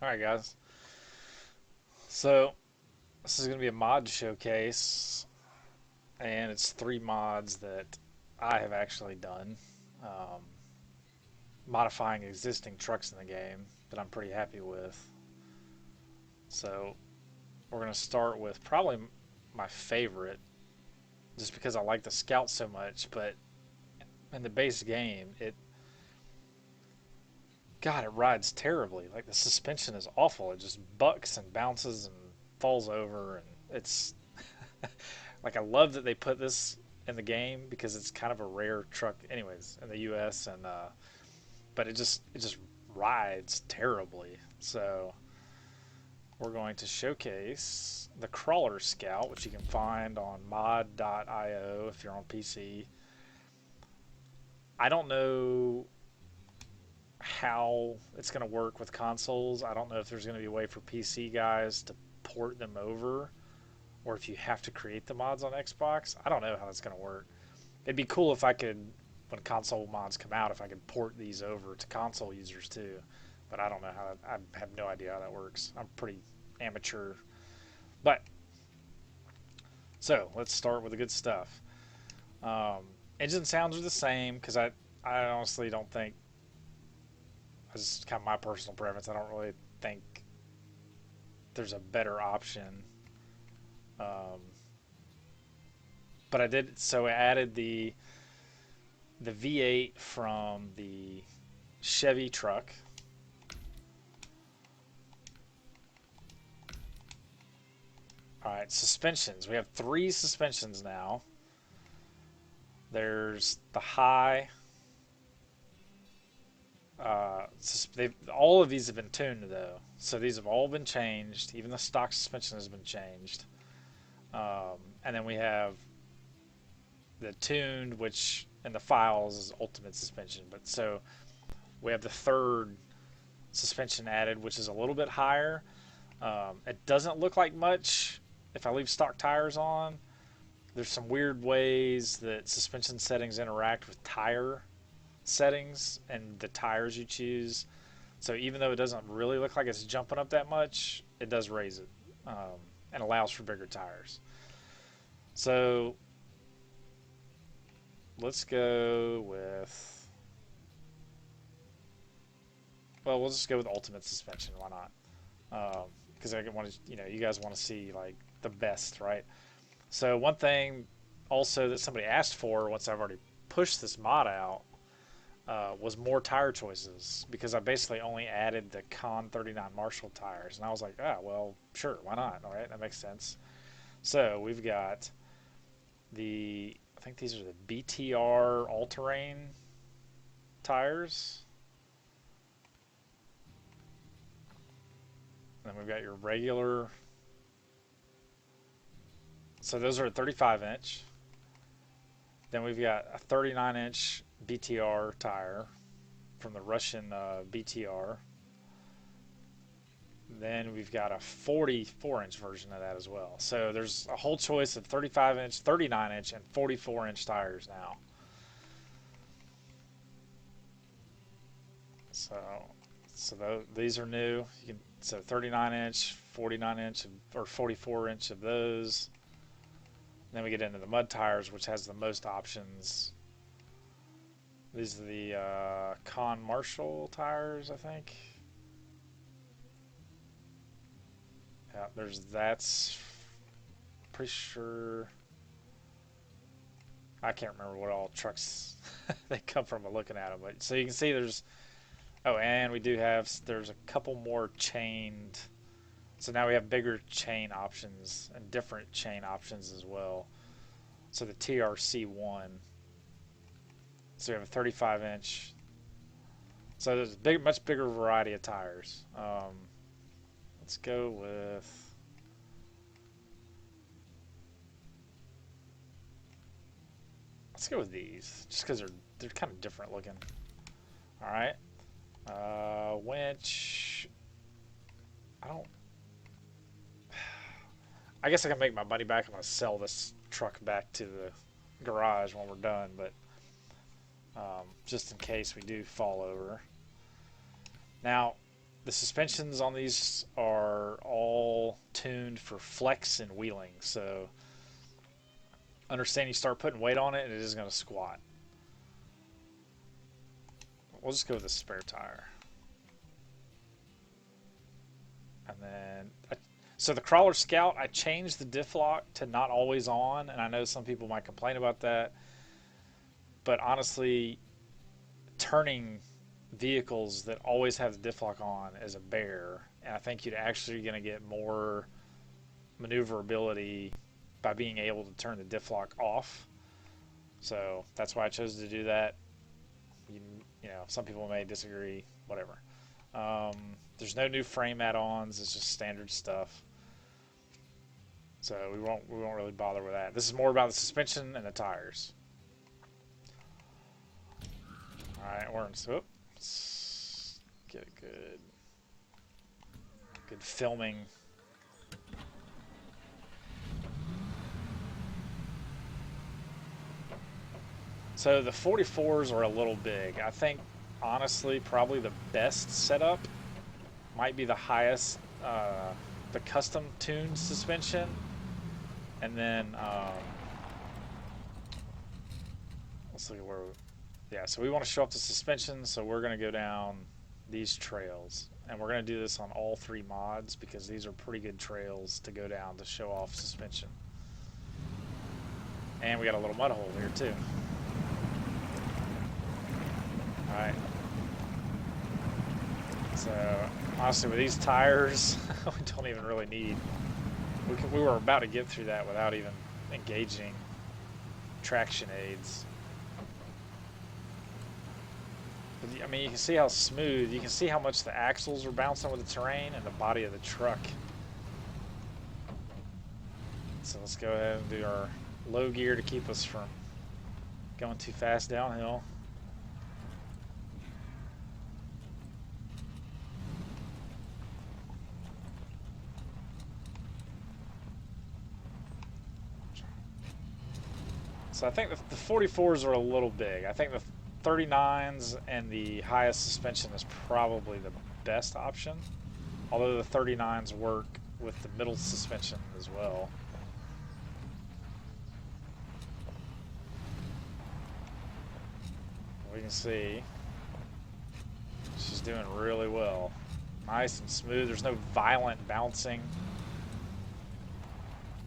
Alright guys, so this is going to be a mod showcase, and it's 3 mods that I have actually done, um, modifying existing trucks in the game that I'm pretty happy with. So we're going to start with probably my favorite, just because I like the Scout so much, but in the base game, God, it rides terribly. Like the suspension is awful. It just bucks and bounces and falls over, and it's like I love that they put this in the game because it's kind of a rare truck, anyways, in the U.S. and but it just rides terribly. So we're going to showcase the Crawler Scout, which you can find on mod.io if you're on PC. I don't know how it's going to work with consoles. I don't know if there's going to be a way for PC guys to port them over, or if you have to create the mods on Xbox. I don't know how that's going to work. It'd be cool if I could, when console mods come out, if I could port these over to console users too. But I don't know how. I have no idea how that works. I'm pretty amateur. But so let's start with the good stuff. Um, Engine sounds are the same because I honestly don't think. This is kind of my personal preference. I don't really think there's a better option. Um, but I did so I added the V8 from the Chevy truck. All right, suspensions. We have 3 suspensions now. There's the high. All of these have been tuned though, so these have all been changed. Even the stock suspension has been changed. And then we have the tuned, which in the files is ultimate suspension. But so we have the third suspension added, which is a little bit higher. It doesn't look like much if I leave stock tires on. There's some weird ways that suspension settings interact with tire settings and the tires you choose. So even though it doesn't really look like it's jumping up that much, it does raise it, and allows for bigger tires. So let's go with, well, we'll just go with ultimate suspension. Why not? Because I want to, you guys want to see like the best, right? So one thing also that somebody asked for once I've already pushed this mod out was more tire choices, because I basically only added the Con 39 Marshall tires, and I was like, well, sure, why not? All right, that makes sense. So we've got I think these are the BTR all-terrain tires. And then we've got your regular. So those are a 35 inch. Then we've got a 39-inch BTR tire from the Russian BTR. Then we've got a 44-inch version of that as well. So there's a whole choice of 35-inch, 39-inch, and 44-inch tires now. So these are new. You can, so 39-inch, 49-inch, or 44-inch of those. Then we get into the mud tires, which has the most options. These are the Con Marshall tires, I think. Yeah, that's pretty sure. I can't remember what all trucks they come from by looking at them. But so you can see there's. Oh, and we do have. There's a couple more chained. So now we have bigger chain options and different chain options as well. So the TRC1. So we have a 35-inch. So there's a much bigger variety of tires. Let's go with. Let's go with these, just because they're kind of different looking. All right. Winch. I don't. I guess I can make my money back. I'm gonna sell this truck back to the garage when we're done, but just in case we do fall over. Now, the suspensions on these are all tuned for flex and wheeling. So understand you start putting weight on it and it is going to squat. We'll just go with the spare tire. And then, so the Crawler Scout, I changed the diff lock to not always on, and I know some people might complain about that. But honestly, turning vehicles that always have the diff lock on is a bear, and I think you're actually going to get more maneuverability by being able to turn the diff lock off. So that's why I chose to do that. You know, some people may disagree, whatever. There's no new frame add-ons, it's just standard stuff. So we won't really bother with that. This is more about the suspension and the tires. Alright, let's get a good filming. So the 44s are a little big. I think, honestly, probably the best setup might be the highest, the custom tuned suspension. And then, let's look at where, yeah, so we want to show off the suspension, so we're going to go down these trails. And we're going to do this on all 3 mods because these are pretty good trails to go down to show off suspension. And we got a little mud hole here too. Alright. So, honestly, with these tires, we don't even really need... We were about to get through that without even engaging traction aids. But, I mean, you can see how smooth, you can see how much the axles are bouncing with the terrain and the body of the truck. So let's go ahead and do our low gear to keep us from going too fast downhill. So I think the 44s are a little big. I think the 39s and the highest suspension is probably the best option. Although the 39s work with the middle suspension as well. We can see she's doing really well. Nice and smooth. There's no violent bouncing.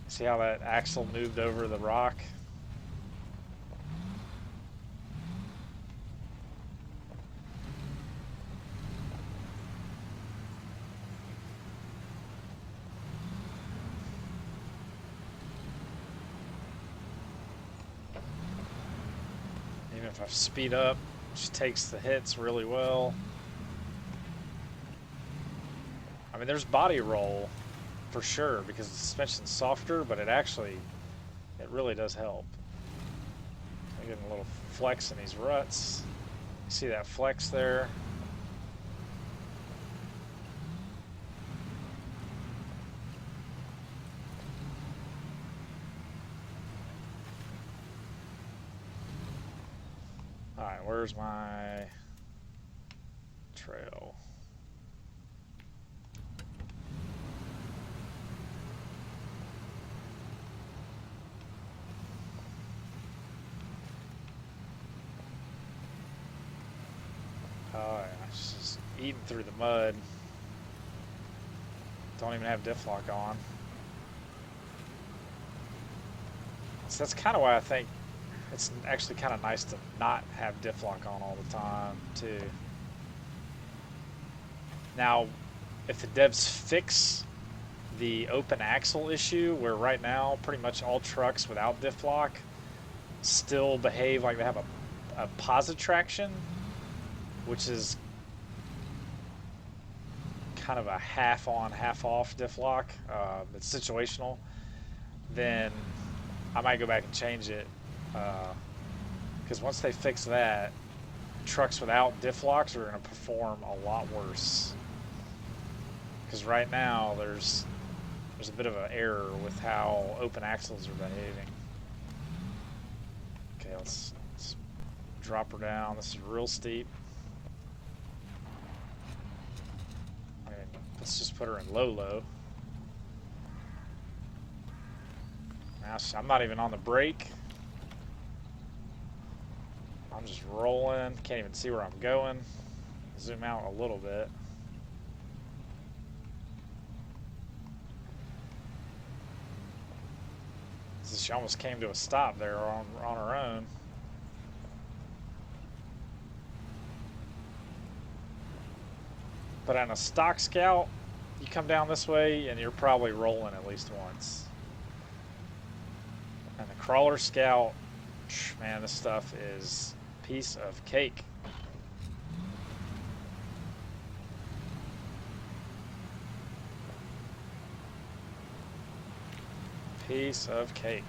See how that axle moved over the rock? If I speed up, she takes the hits really well. I mean, there's body roll for sure because the suspension's softer, but it really does help. I'm getting a little flex in these ruts. You see that flex there? Alright, where's my trail? Oh yeah, it's just eating through the mud. Don't even have diff lock on. So that's kind of why I think it's actually kind of nice to not have diff lock on all the time, too. Now, if the devs fix the open axle issue, where right now pretty much all trucks without diff lock still behave like they have a posit traction, which is kind of a half on, half off diff lock, it's situational, then I might go back and change it. Because once they fix that, trucks without diff locks are going to perform a lot worse. Because right now there's a bit of an error with how open axles are behaving. Okay, let's drop her down. This is real steep. Put her in low. Now I'm not even on the brake. I'm just rolling. Can't even see where I'm going. Zoom out a little bit. She almost came to a stop there on her own. But on a stock Scout, you come down this way and you're probably rolling at least once. And the Crawler Scout, man, this stuff is a piece of cake. Piece of cake.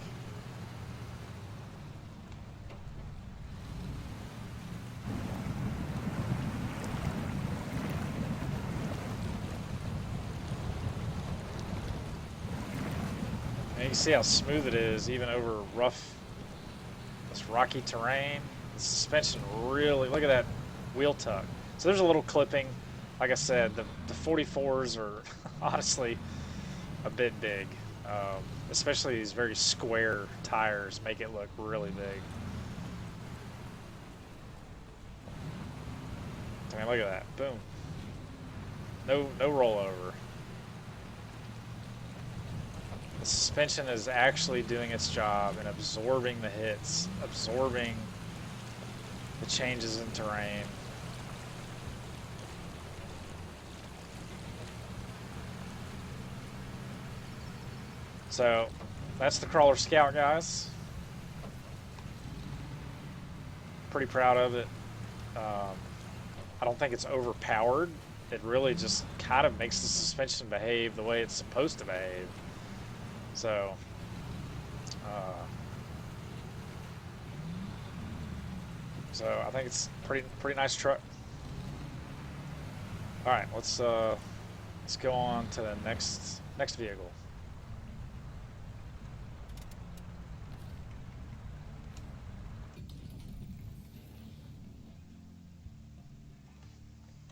And you can see how smooth it is, even over rough, this rocky terrain. The suspension really, look at that wheel tuck. So there's a little clipping. Like I said, the 44s are honestly a bit big. Especially these very square tires make it look really big. I mean, look at that. Boom. No rollover. The suspension is actually doing its job and absorbing the hits, absorbing the changes in terrain. So that's the Crawler Scout, guys. Pretty proud of it. I don't think it's overpowered. It really just kind of makes the suspension behave the way it's supposed to behave. So, I think it's pretty nice truck. All right, let's go on to the next vehicle.